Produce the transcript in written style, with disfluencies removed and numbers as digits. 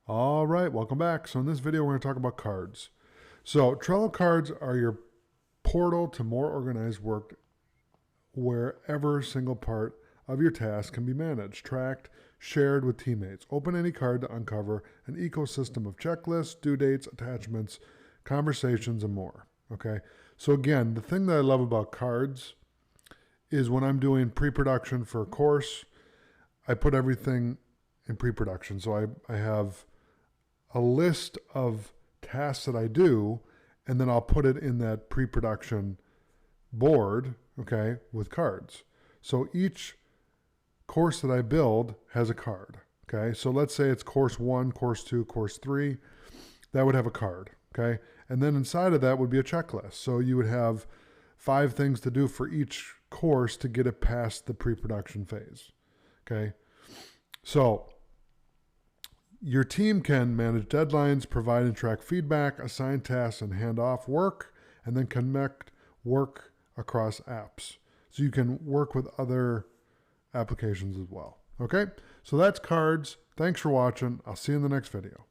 All right, welcome back. So in this video, we're going to talk about cards. So Trello cards are your portal to more organized work wherever a single part of your task can be managed, tracked, shared with teammates. Open any card to uncover an ecosystem of checklists, due dates, attachments, conversations, and more. Okay. So again, the thing that I love about cards is when I'm doing pre-production for a course, I put everything in pre-production. So I have a list of tasks that I do, and then I'll put it in that pre-production board, okay, with cards. So each course that I build has a card, okay? So let's say it's course 1, course 2, course 3. That would have a card, okay? And then inside of that would be a checklist. So you would have 5 things to do for each course to get it past the pre-production phase, okay? So your team can manage deadlines, provide and track feedback, assign tasks, and hand off work, and then connect work across apps. So you can work with other applications as well. Okay, so that's cards. Thanks for watching. I'll see you in the next video.